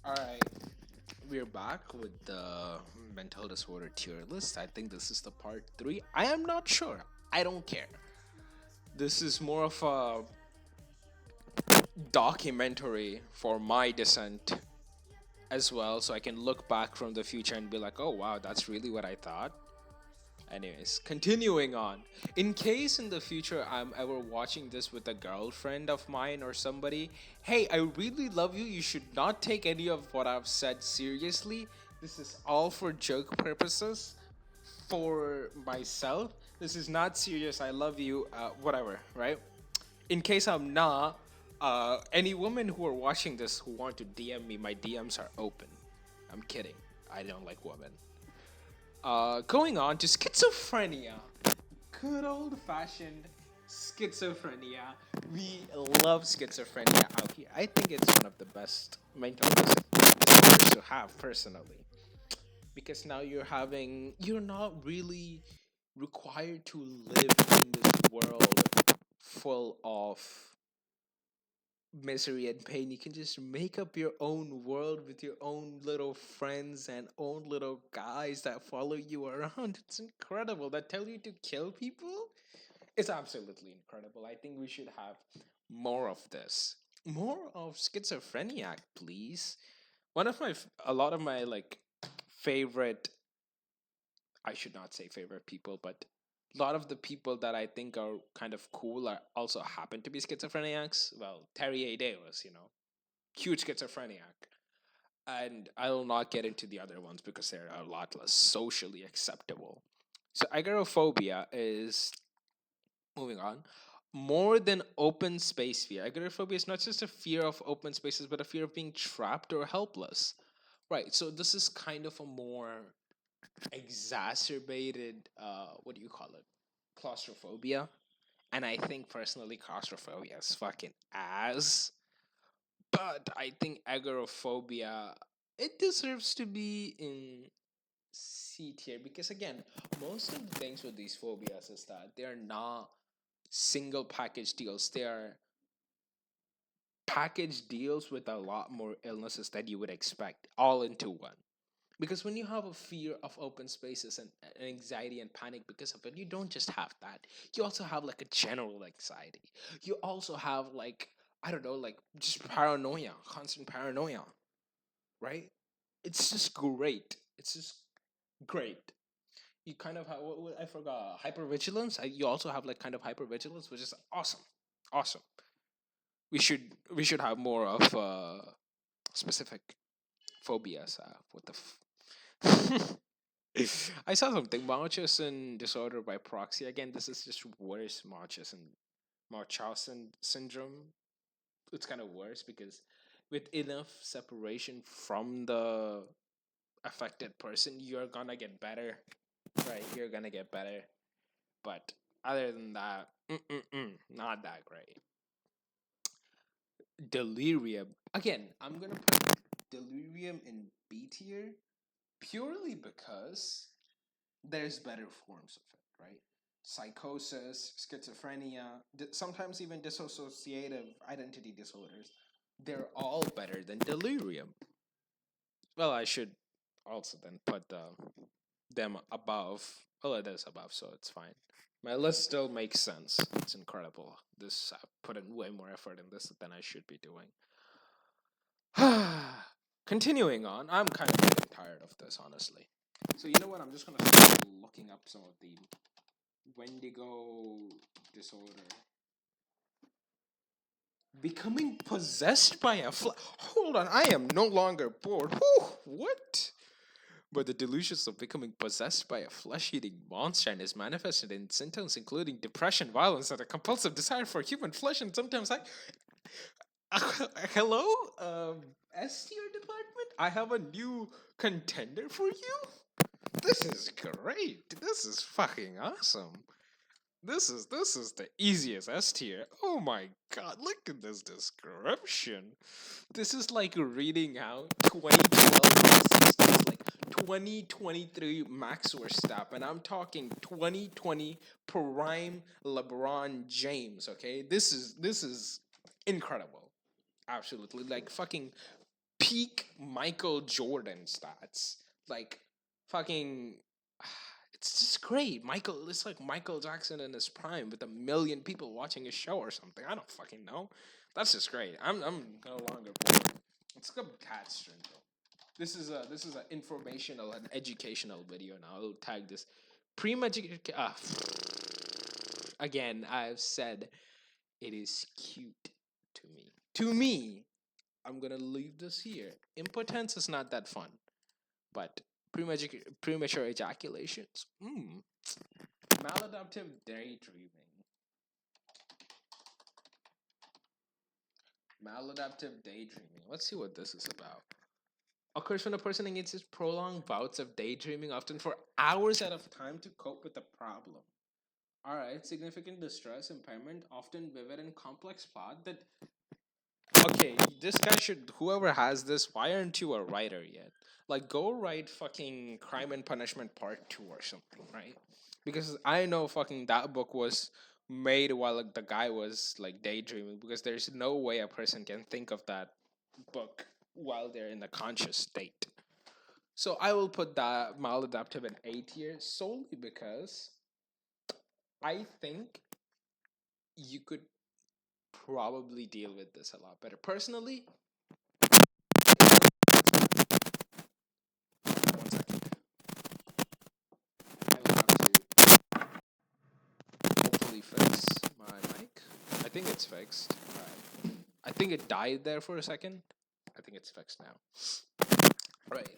Alright, we're back with the mental disorder tier list. I think this is the part 3. I am not sure. I don't care. This is more of a documentary for my descent as well, so I can look back from the future and be like, oh wow, that's really what I thought. Anyways, continuing on. In case in the future I'm ever watching this with a girlfriend of mine or somebody, hey, I really love you. You should not take any of what I've said seriously. This is all for joke purposes. For myself, this is not serious. I love you. Whatever, right? In case I'm not, any women who are watching this who want to DM me, my DMs are open. I'm kidding. I don't like women. Going on to schizophrenia. Good old fashioned schizophrenia. We love schizophrenia out here. I think it's one of the best mental disorders to have personally. Because now you're not really required to live in this world full of misery and pain. You can just make up your own world with your own little friends and own little guys that follow you around. It's incredible. That tell you to kill people. It's absolutely incredible. I think we should have more of this. More of schizophrenia, please. A lot of my like favorite, I should not say favorite people, but a lot of the people that I think are kind of cool are also happen to be schizophrenics. Well, Terry A. Davis, huge schizophrenic. And I will not get into the other ones because they're a lot less socially acceptable. So agoraphobia is, moving on, more than open space fear. Agoraphobia is not just a fear of open spaces, but a fear of being trapped or helpless. Right. So this is kind of a more exacerbated, what do you call it? Claustrophobia. And I think personally, claustrophobia is fucking ass. But I think agoraphobia, it deserves to be in C tier because again, most of the things with these phobias is that they're not single package deals. They are package deals with a lot more illnesses that you would expect all into one. Because when you have a fear of open spaces and anxiety and panic because of it, you don't just have that. You also have like a general anxiety. You also have like, I don't know, like just paranoia, constant paranoia, right? It's just great. It's just great. You kind of have, I forgot, hypervigilance. You also have like kind of hypervigilance, which is awesome. Awesome. We should have more of specific phobias. What the I saw something. Munchausen disorder by proxy. Again, this is just worse. Munchausen syndrome. It's kind of worse because with enough separation from the affected person, you're gonna get better. Right? You're gonna get better. But other than that, not that great. Delirium. Again, I'm gonna put delirium in B tier purely because there's better forms of it, right? Psychosis, schizophrenia, sometimes even dissociative identity disorders. They're all better than delirium. Well, I should also then put them above. Well, it is above, so it's fine. My list still makes sense. It's incredible. This I put in way more effort in this than I should be doing. Continuing on, I'm kind of getting tired of this, honestly. So you know what? I'm just gonna start looking up some of the Wendigo disorder. Becoming possessed by a Hold on, I am no longer bored. Whew, what? But the delusions of becoming possessed by a flesh-eating monster and is manifested in symptoms including depression, violence, and a compulsive desire for human flesh, and sometimes I. Hello, S tier department. I have a new contender for you. This is great. This is fucking awesome. This is the easiest S tier. Oh my god, look at this description. This is like reading out 2012 systems, like 2023 Max Verstappen, and I'm talking 2020 prime LeBron James, okay? This is incredible. Absolutely. Like fucking peak Michael Jordan stats. Like fucking it's just great. Michael, it's like Michael Jackson in his prime with a million people watching his show or something. I don't fucking know. That's just great. I'm no longer bored. Let's go cat syndrome. This is a informational and educational video now. I'll tag this. Premature. Again, I've said it is cute to me. To me, I'm gonna leave this here. Impotence is not that fun, but premature ejaculations. Maladaptive daydreaming. Maladaptive daydreaming. Let's see what this is about. Occurs when a person engages prolonged bouts of daydreaming, often for hours at a time, to cope with a problem. Alright, significant distress, impairment, often vivid and complex plot that. Okay, this guy should. Whoever has this, why aren't you a writer yet? Like, go write fucking Crime and Punishment Part 2 or something, right? Because I know fucking that book was made while like, the guy was like daydreaming, because there's no way a person can think of that book while they're in a conscious state. So I will put that maladaptive in A tier solely because I think you could probably deal with this a lot better. Personally, one second. I will have to hopefully fix my mic. I think it's fixed. Alright. I think it died there for a second. I think it's fixed now. Right.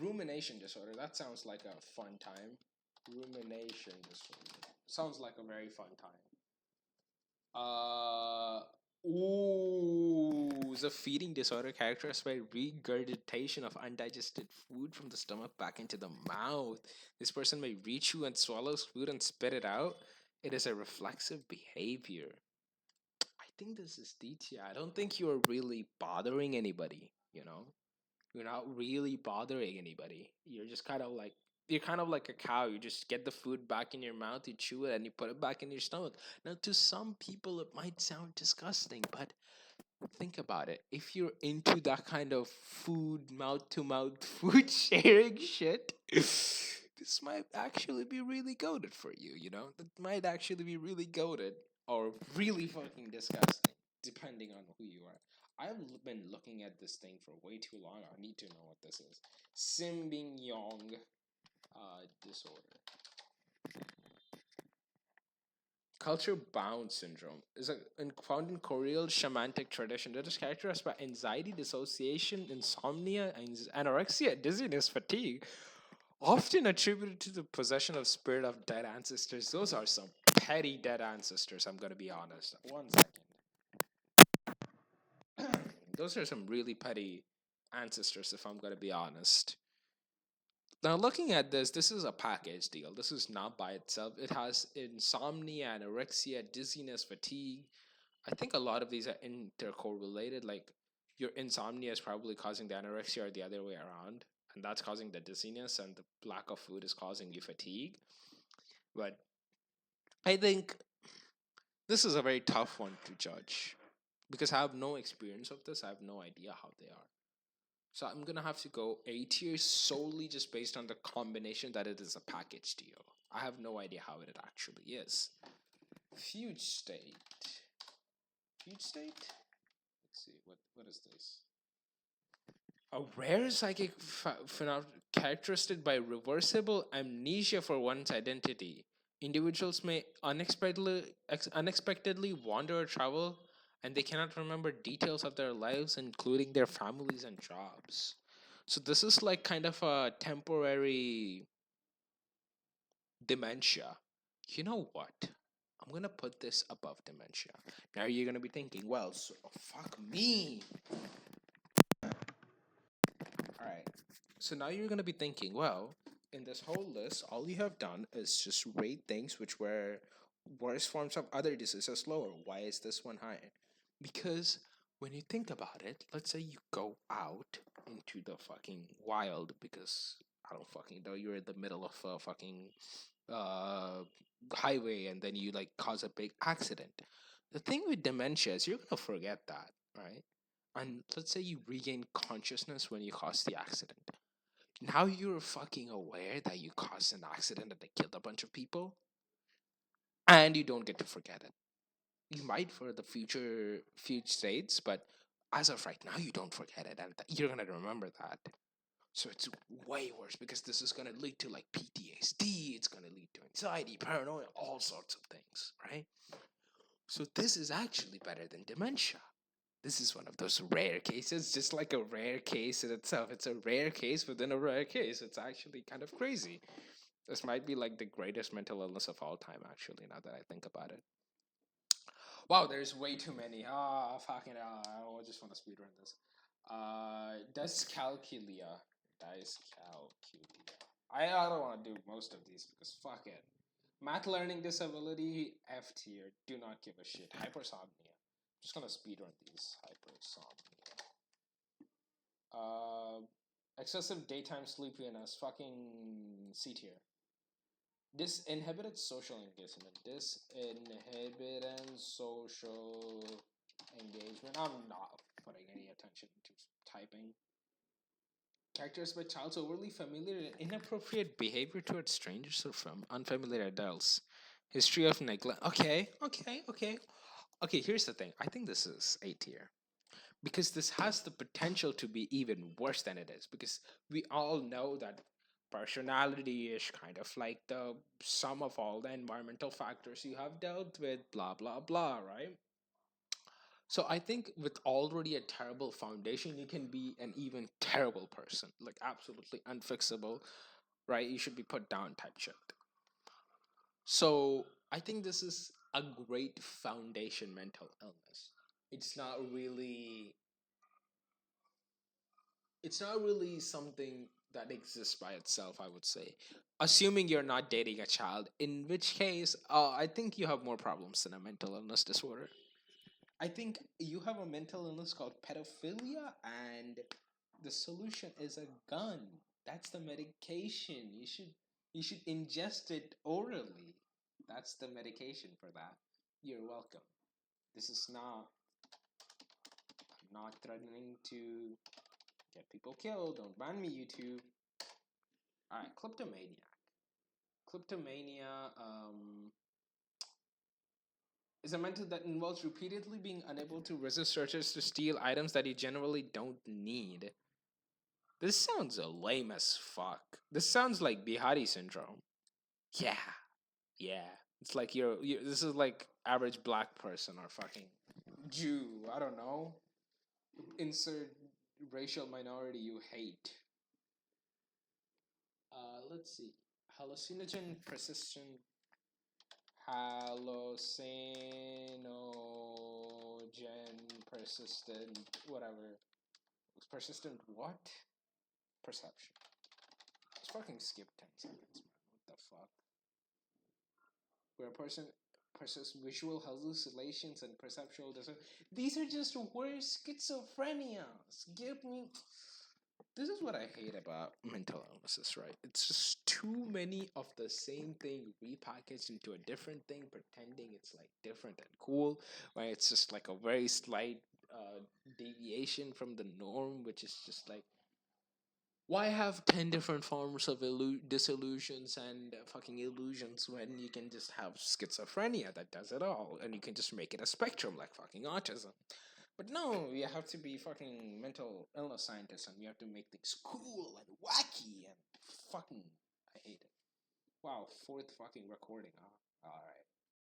Rumination disorder. That sounds like a fun time. Rumination disorder. Sounds like a very fun time. Is a feeding disorder characterized by regurgitation of undigested food from the stomach back into the mouth. This person may rechew and swallows food and spit it out. It is a reflexive behavior. I think this is DTI. I don't think you're really bothering anybody, you know? You're not really bothering anybody. You're kind of like a cow. You just get the food back in your mouth, you chew it, and you put it back in your stomach. Now, to some people, it might sound disgusting, but think about it. If you're into that kind of food, mouth to mouth food sharing shit, this might actually be really goated for you, you know? That might actually be really goated or really fucking disgusting, depending on who you are. Been looking at this thing for way too long. I need to know what this is. Simbing Yong disorder. Culture bound syndrome is found in Korean shamanic tradition that is characterized by anxiety, dissociation, insomnia, anorexia, dizziness, fatigue, often attributed to the possession of spirit of dead ancestors. Those are some petty dead ancestors, I'm gonna be honest. One second. Those are some really petty ancestors, if I'm gonna be honest. Now, looking at this is a package deal. This is not by itself. It has insomnia, anorexia, dizziness, fatigue. I think a lot of these are intercorrelated. Like, your insomnia is probably causing the anorexia or the other way around, and that's causing the dizziness, and the lack of food is causing you fatigue. But I think this is a very tough one to judge because I have no experience of this. I have no idea how they are. So I'm gonna have to go A tier solely just based on the combination that it is a package deal. I have no idea how it actually is. Fugue state. Fugue state? Let's see, what is this? A rare psychic phenomenon characterized by reversible amnesia for one's identity. Individuals may unexpectedly wander or travel, and they cannot remember details of their lives, including their families and jobs. So this is like kind of a temporary dementia. You know what? I'm gonna put this above dementia. Now you're gonna be thinking, well, so, fuck me. All right. So now you're gonna be thinking, well, in this whole list, all you have done is just rate things which were worse forms of other diseases lower. Why is this one higher? Because when you think about it, let's say you go out into the fucking wild, because I don't fucking know, you're in the middle of a fucking uh highway, and then you like cause a big accident. The thing with dementia is you're gonna forget that, right? And let's say you regain consciousness when you caused the accident. Now you're fucking aware that you caused an accident that killed a bunch of people, and you don't get to forget it. You might for the future states, but as of right now, you don't forget it, and you're gonna remember that. So it's way worse because this is gonna lead to like PTSD. It's gonna lead to anxiety, paranoia, all sorts of things, right? So this is actually better than dementia. This is one of those rare cases, just like a rare case in itself. It's a rare case within a rare case. It's actually kind of crazy. This might be like the greatest mental illness of all time, actually, now that I think about it. Wow, there's way too many. Ah, fucking I just want to speedrun this. Dyscalculia. Dyscalculia. I don't want to do most of these because fuck it. Math learning disability, F tier. Do not give a shit. Hypersomnia. Just gonna speedrun these. Hypersomnia. Uh, excessive daytime sleepiness. Fucking C tier. Disinhibited social engagement. Disinhibited social engagement. I'm not putting any attention to typing. Characterized by child's overly familiar and inappropriate behavior towards strangers or from unfamiliar adults. History of neglect. Okay, here's the thing. I think this is A tier. Because this has the potential to be even worse than it is. Because we all know that personality is kind of like the sum of all the environmental factors you have dealt with, blah, blah, blah, right? So I think with already a terrible foundation, you can be an even terrible person, like absolutely unfixable, right? You should be put down type shit. So I think this is a great foundation mental illness. It's not really it's not really something that exists by itself, I would say. Assuming you're not dating a child, in which case, I think you have more problems than a mental illness disorder. I think you have a mental illness called pedophilia, and the solution is a gun. That's the medication. You should ingest it orally. That's the medication for that. You're welcome. This is not I'm not threatening to get people killed. Don't ban me, YouTube. Alright, kleptomaniac. Kleptomania is a mental that involves repeatedly being unable to resist searches to steal items that you generally don't need. This sounds lame as fuck. This sounds like Bihari syndrome. Yeah, yeah. It's like this is like average black person or fucking Jew. I don't know. Insert racial minority you hate. Let's see. Hallucinogen persistent. Hallucinogen persistent. Whatever. Persistent what? Perception. Let's fucking skip 10 seconds, man. What the fuck? Where a person persists visual hallucinations and perceptual disorder. These are just worse schizophrenias. Give me. This is what I hate about mental illnesses, right? It's just too many of the same thing repackaged into a different thing, pretending it's like different and cool, right? It's just like a very slight deviation from the norm, which is just like, why have 10 different forms of disillusions and fucking illusions when you can just have schizophrenia that does it all and you can just make it a spectrum like fucking autism? But no, we have to be fucking mental illness scientists and we have to make things cool and wacky and fucking. I hate it. Wow, fourth fucking recording, huh? Alright.